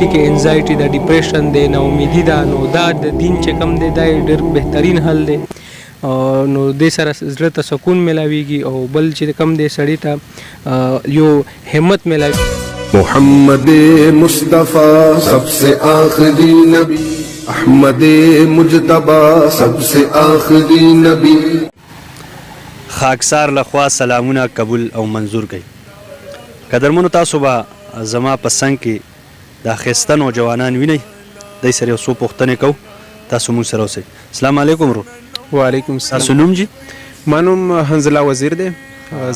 کې انزایټي د ډیپریشن دی نا امیدي ده نو دا د دین چې کم دی دا ډېر بهترین حل دی نو دې سره زړه ته سکون ملاویږي او بل چې کم دی سړي ته یو همت ملاوي محمد مصطفی सबसे आखिरी नबी अहमद मुजतबा सबसे आखिरी नबी خاکسار لخوا سلامونه قبول او منظور کړي قدرمنو تاسو به زما په څنګ کې د ښایسته نوجوانان وینئ دی سره یو څو پوښتنې کوو تاسو موږ سره اوسئ السلام علیکم ورو وعلیکم السلام تاسو نوم جي ما نوم حنظله وزیر دی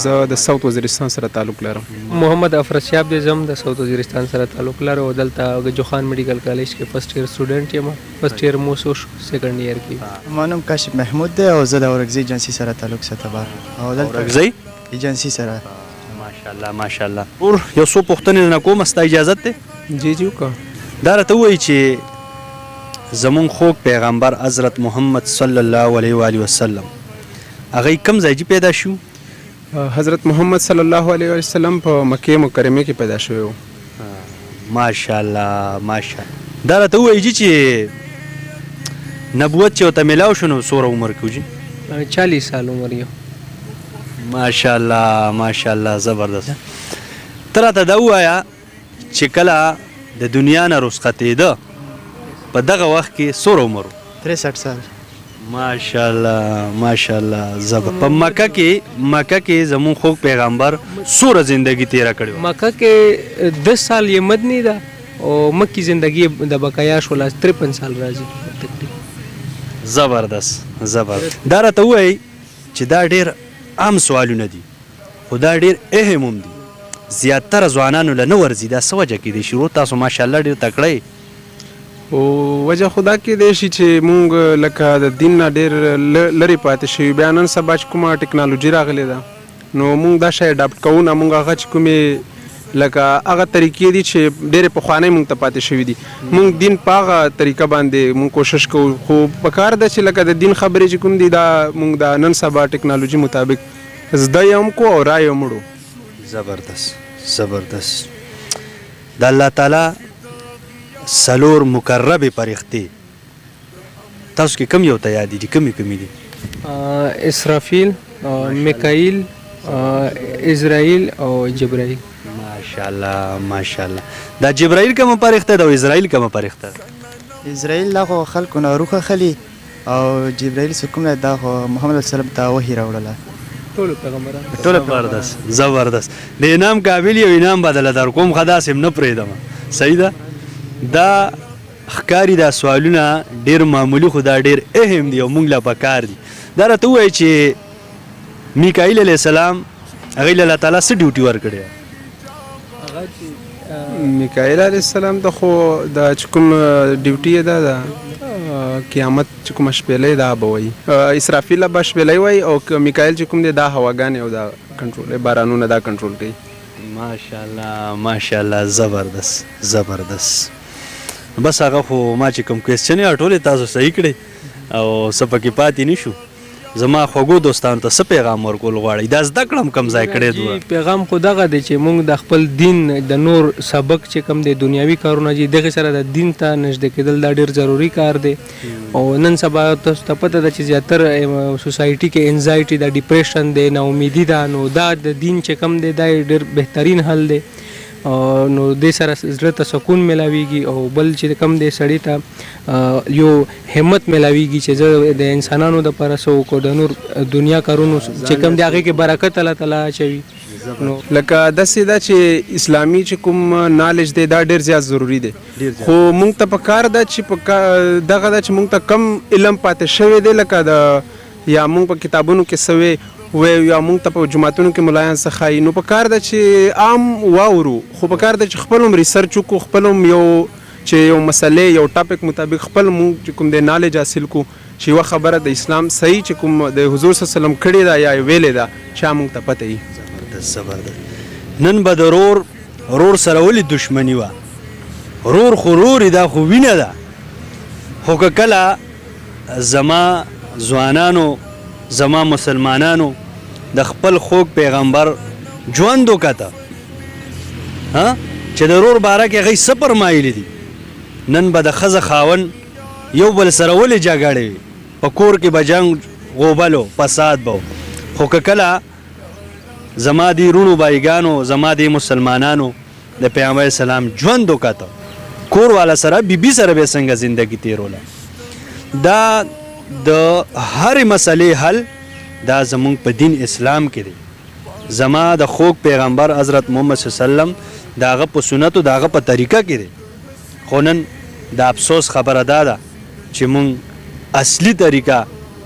زه د ساوت وزیرستان سره تعلق لرم محمد افراسیاب دی زم د ساوت وزیرستان سره تعلق لرم او دلته جوخان میډیکل کالج کې فرست ایئر سټوډنټ یم فرست ایئر مو سیکنډ ایئر کې ما نوم کاشف محمود دی او زه د اورګزی ایجنسی سره تعلق ساتم او دلته اورګزی ایجنسی سره ماشاءالله ماشاءالله اور یو څو پوښتنې نه کوم ستا اجازه ده جی جی وکړه دا راته وایي چې زمون خوږ پیغمبر حضرت محمد صلی الله علیه و آله وسلم هغه کوم ځای پیدا شو حضرت محمد صلی الله علیه وسلم په مکه مکرمه کې پیدا شوی و ماشاءالله ماشاءالله دا راته وایي چې نبوت چې ته ملاو شنو سوره عمر کوجی 40 سال عمر یو ماشاءالله ماشاءالله زبردست تر ته دا وایا چې کله د دنیا نه رخصتېده په دغه وخت کې سوره عمر 63 سال ماشاءالله ماشاءالله زبر په مکه کې زمون خو پیغمبر سوره زندگی تیرا کړو مکه کې 10 سال یې مدنی ده او مکی زندگی د بقایا شو لاس 53 سال راځي زبردست دا راته وایي چې دا ډېر عام سوالونه دي خو دا ډېر اهم هم دي زیاتره ځوانانو له نه ورځي دا څه وجه کېدی شي ورو تاسو ماشاءالله ډېر تکړه یې او وجه خدا کې دی شي چې مونږ لکه د دین نه ډېر لرې پاتې شوي بیا نن سبا چې کومه ټکنالوژي راغلې ده نو مونږ دا شی اډاپټ کوو نه مونږ هغه چې کومې لکه هغه طریقې دي چې ډېرې پخوانۍ مونږ ته پاتې شوي دي مونږ دین په هغه طریقه باندې مونږ کوشش کوو خو پکار ده چې لکه د دین خبرې چې کوم دي دا مونږ د نن سبا ټکنالوژي مطابق زده یې هم کو او رایې هم وړو زبردست د الله تعالی سلور مقرب فرښتې تاسو کې کم یو ته یاد دي کمی دي اسرافیل میکائیل اسرائیل او جبرائیل ماشاءالله دا جبرائیل کوم فرښتې ده او اسرائیل کوم فرښتې ده اسرائیل له خلکو نه روخه خلی او جبرائیل کوم نه دا محمد صلی الله علیه وسلم ته وحی راوړله ټول پیغمبران زبردست د انعام قابل یو انعام بدل در کوم خداس هم نه پرېدم صحیح ده دا ښکاری دا سوالونه ډیر معمولی خو دا ډیر اهم دي او مونږ لا پکار دي دا راته وایي چې میکائیل علیه السلام هغه له الله تعالی څه ډیوټي ورکړي میکائیل علیه السلام ته خو دا چې کوم ډیوټي ده قیامت چې کوم شپېلې دا به وایي اسرافیل به شپېلې وایي او میکائیل چې کوم دی دا هواګانې او دا کنټرول بارانونه دا کنټرول کوي ماشاءالله زبردست بس هغه خو ما چې کوم کوېسچنې ټولې تاسو صحیح کړې او څه پکې پاتې نه شو زما خوږو دوستانو ته څه پیغام ورکول غواړئ دا زده کړم کم ځای کړی دوه پیغام خو دغه دی چې موږ د خپل دین د نور سبق چې کم دی دنیوي کارونه چې دغه سره د دین ته نږدې کېدل دا ډېر ضروري کار دی او نن سبا تاسو ته پته ده چې زیاتره سوسایټي کې انزایټي د ډیپریشن دی نا امیدي ده نو دا د دین چې کم دی دا ډېر بهترین حل دی نو دې سره زړه ته سکون ملاویږي او بل چې کم دی سړي ته یو همت ملاویږي چې زه د انسانانو دپاره څه وکړو د نور دنیا کارونو چې کم دی هغې کې برکت الله تعالی اچوي نو لکه داسې ده چې اسلامي چې کوم نالج دی دا ډېر زیات ضروری دی خو مونږ ته پکار ده چې دغه ده چې مونږ ته کم علم پاتې شوی دی لکه د یا مونږ په کتابونو کې سوی وایو یا مونږ ته په جوماتونو کې ملایان څه ښایي نو پکار ده چې عام واورو خو پکار ده چې خپل هم ریسرچ وکړو خپل هم یو مسلې یو ټاپک مطابق خپل مونږ چې کوم دی نالج حاصل کړو چې یوه خبره د اسلام صحیح چې کوم د حضور صلی الله علیه وسلم کړې ده یا ویلې ده چې مونږ ته پته وي زبردست نن به د رور سره ولې دشمني وه رور خو روري دا خو وینه ده خو که کله زما ځوانانو زما مسلمانانو د خپل خوږ پیغمبر ژوند وکته چې د رور باره کې هغوی څه فرمایلي دي. نن به د ښځه خاوند یو بل سره ولې جګړې وي، په کور کې به جنګ غوبل فساد به، خو که کله زما دې رونو بایګانو زما دې مسلمانانو د پیغمبر سلام ژوند وکاته، کور والا سره بیبي سره به څنګه زندگی تیروله. دا د هرې مسلې حل دا زمونږ په دین اسلام کې دی. زما د خوږ پیغمبر حضرت محمد صلی الله علیه وسلم د هغه په سنتو د هغه په طریقه کې دی. خو نن د افسوس خبره دا ده چې مونږ اصلي طریقه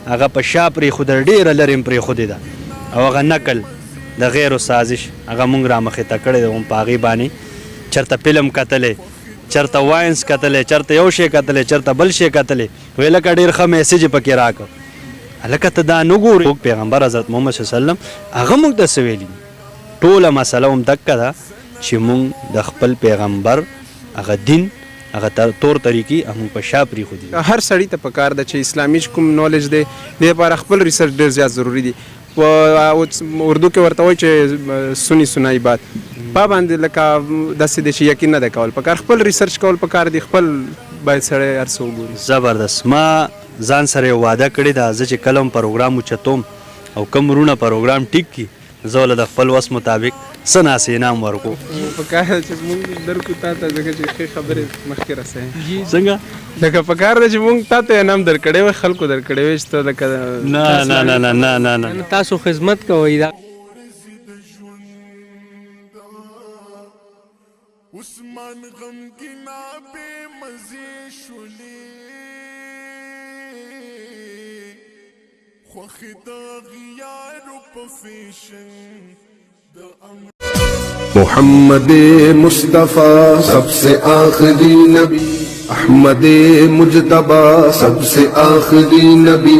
هغه په شا پرېښودل، ډېره لرې پرېښودې ده، او هغه نقل د غیرو سازش هغه مونږ رامخې ته کړی دی. په هغې باندې چېرته فلم کتلی، چېرته واینس کتلی، چېرته یو شی کتلی، چېرته بل شی کتلی، وایي لکه ډېر ښه میسیج یې پکې راکړ. هلکه ته دا نه ګورې. پیغمبر حضرت محمد صلی الله علیه وسلم هغه موږ ته څه ویلي دي. ټوله مسله هم دقه ده چې موږ د خپل پیغمبر هغه دین هغه طور طریقې موږ په شا پرېښودي. هر سړي ته پکار ده چې اسلامي چې کوم نالج دی دې لپاره خپل ریسرچ ډېر زیات ضروری دی. په اردو کې ورته وایي چې سنی سنائی بات په باندې لکه داسې دی چې یقین نه دی کول پکار، خپل ریسرچ کول پکار دی، خپل باید سړی هر څه وګوري. زبردست. ما ځان سره یو وعده کړې ده، زه چې کله هم پروګرام اوچتوم او کوم وروڼه پروګرام ټیک کړي زه ولې د خپل وس مطابق څه ناسې انعام ورکو. پکار ده چې موږ درکو تا ته ځکه چې ښې خبرې مخکې رسوي. څنګه لکه پکار ده چې موږ تا ته انعام درکړی وای، خلکو درکړی وای چې ته لکه نه نه نه نه نه نه نه تاسو خدمت کوئ. دا عثمان غمگینا بے مزے شولی خوخی دا غیارو پا فیشن محمد مصطفیٰ سب سے آخری نبی، احمد مجتبی سب سے آخری نبی.